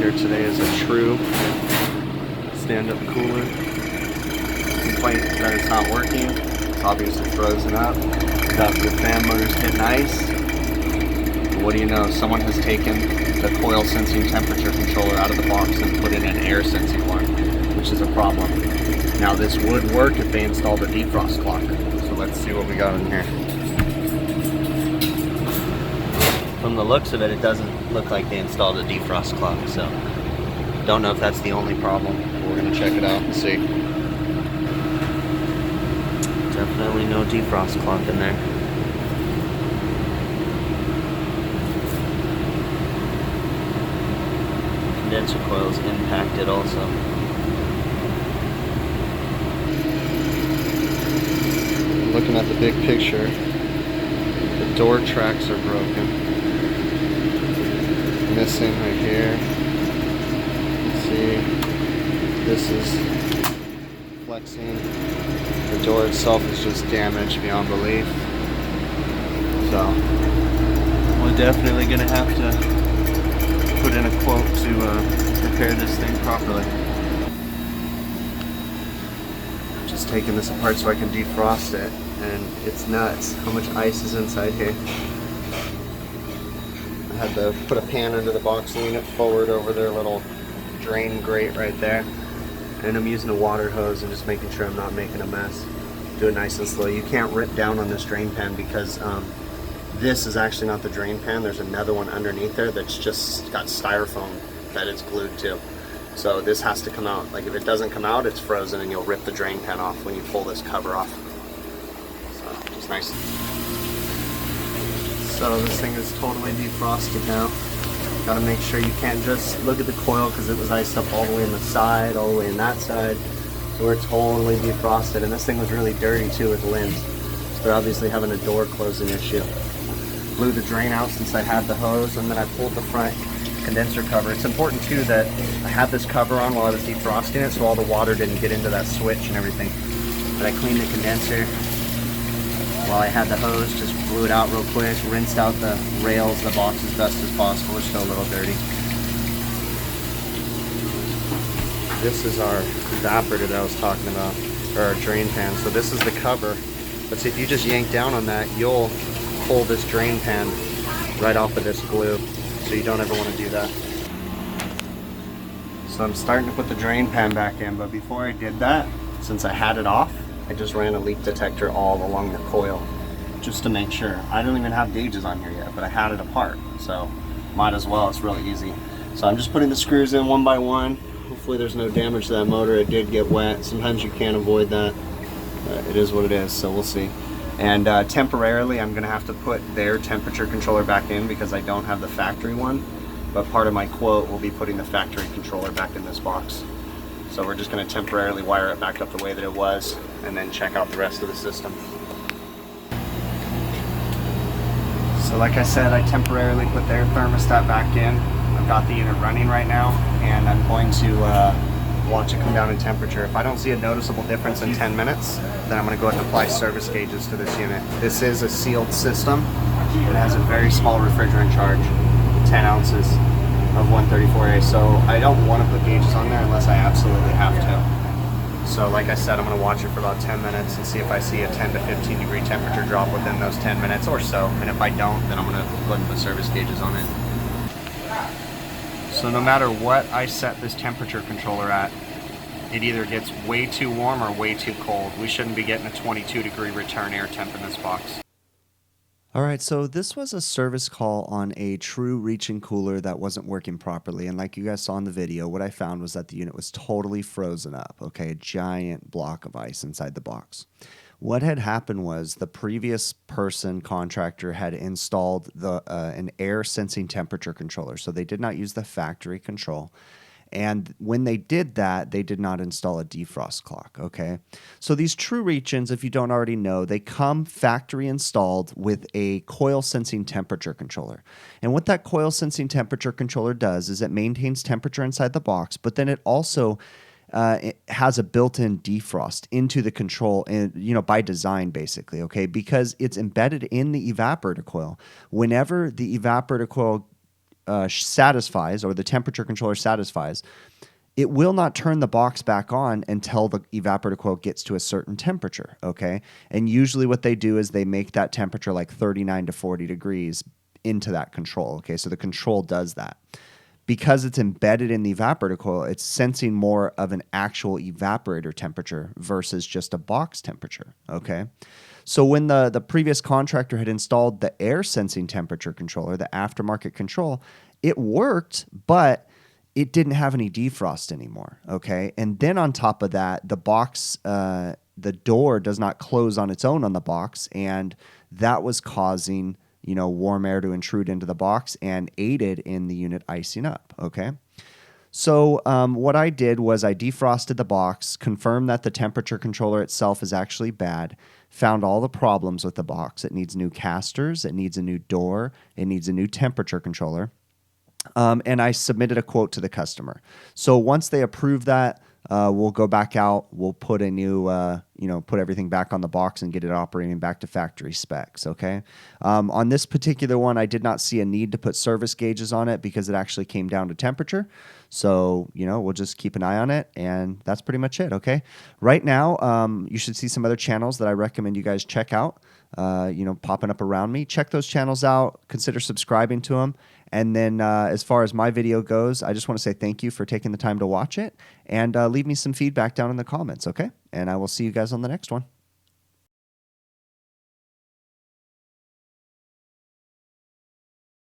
here today is a true stand-up cooler. Complaint that it's not working. It's obviously frozen up. Got the fan motors hitting ice. What do you know? Someone has taken the coil sensing temperature controller out of the box and put in an air sensing one, which is a problem. Now this would work if they installed a defrost clock. So let's see what we got in here. From the looks of it, it doesn't look like they installed a defrost clock, so don't know if that's the only problem. We're gonna check it out and see. Definitely no defrost clock in there. Condenser coils impacted also. Looking at the big picture, the door tracks are broken. Missing right here. See, this is flexing. The door itself is just damaged beyond belief. So we're definitely gonna have to put in a quote to repair this thing properly. Just taking this apart so I can defrost it, and it's nuts how much ice is inside here. I had to put a pan under the box, lean it forward over their little drain grate right there, and I'm using a water hose and just making sure I'm not making a mess. Do it nice and slow. You can't rip down on this drain pan because this is actually not the drain pan. There's another one underneath there that's just got styrofoam that it's glued to. So this has to come out. Like if it doesn't come out, it's frozen and you'll rip the drain pan off when you pull this cover off. So just nice. So this thing is totally defrosted now. Gotta make sure you can't just look at the coil because it was iced up all the way in the side, all the way in that side. So we're totally defrosted, and this thing was really dirty too with limbs. So they're obviously having a door closing issue. Blew the drain out since I had the hose, and then I pulled the front condenser cover. It's important too that I had this cover on while I was defrosting it so all the water didn't get into that switch and everything. But I cleaned the condenser while I had the hose, just blew it out real quick, rinsed out the rails, the box as best as possible. It's still a little dirty. This is our evaporator that I was talking about, or our drain pan. So this is the cover, but see, if you just yank down on that, you'll pull this drain pan right off of this glue. So you don't ever want to do that. So I'm starting to put the drain pan back in, but before I did that, since I had it off, I just ran a leak detector all along the coil just to make sure. I don't even have gauges on here yet, but I had it apart, so might as well. It's really easy. So I'm just putting the screws in one by one. Hopefully there's no damage to that motor. It did get wet. Sometimes you can't avoid that. It is what it is, so we'll see. And temporarily I'm gonna have to put their temperature controller back in because I don't have the factory one, but part of my quote will be putting the factory controller back in this box. So we're just gonna temporarily wire it back up the way that it was and then check out the rest of the system. So like I said, I temporarily put their thermostat back in. I've got the unit running right now, and I'm going to watch it come down in temperature. If I don't see a noticeable difference in 10 minutes, then I'm going to go ahead and apply service gauges to this unit. This is a sealed system. It has a very small refrigerant charge, 10 ounces of 134A, so I don't want to put gauges on there unless I absolutely have to. So like I said, I'm going to watch it for about 10 minutes and see if I see a 10 to 15 degree temperature drop within those 10 minutes or so, and if I don't, then I'm going to go ahead and put service gauges on it. So no matter what I set this temperature controller at, it either gets way too warm or way too cold. We shouldn't be getting a 22 degree return air temp in this box. All right, so this was a service call on a true reach-in cooler that wasn't working properly. And like you guys saw in the video, what I found was that the unit was totally frozen up, okay? A giant block of ice inside the box. What had happened was the previous contractor had installed an air sensing temperature controller. So they did not use the factory control. And when they did that, they did not install a defrost clock, okay? So these true reach-ins, if you don't already know, they come factory installed with a coil sensing temperature controller. And what that coil sensing temperature controller does is it maintains temperature inside the box, but then it also it has a built-in defrost into the control, and by design, basically, okay? Because it's embedded in the evaporator coil. Whenever the evaporator coil satisfies, or the temperature controller satisfies, it will not turn the box back on until the evaporator coil gets to a certain temperature, okay? And usually what they do is they make that temperature like 39 to 40 degrees into that control, okay? So the control does that. Because it's embedded in the evaporator coil, it's sensing more of an actual evaporator temperature versus just a box temperature, okay? So when the previous contractor had installed the air sensing temperature controller, the aftermarket control, it worked, but it didn't have any defrost anymore, okay? And then on top of that, the box, the door does not close on its own on the box, and that was causing, warm air to intrude into the box and aided in the unit icing up, okay? So what I did was I defrosted the box, confirmed that the temperature controller itself is actually bad, found all the problems with the box. It needs new casters, it needs a new door, it needs a new temperature controller. And I submitted a quote to the customer. So once they approve that, we'll go back out. We'll put a new, put everything back on the box and get it operating back to factory specs, okay? On this particular one, I did not see a need to put service gauges on it because it actually came down to temperature. So, we'll just keep an eye on it, and that's pretty much it, okay? Right now, you should see some other channels that I recommend you guys check out, popping up around me. Check those channels out. Consider subscribing to them. And then as far as my video goes, I just want to say thank you for taking the time to watch it, and leave me some feedback down in the comments, okay? And I will see you guys on the next one.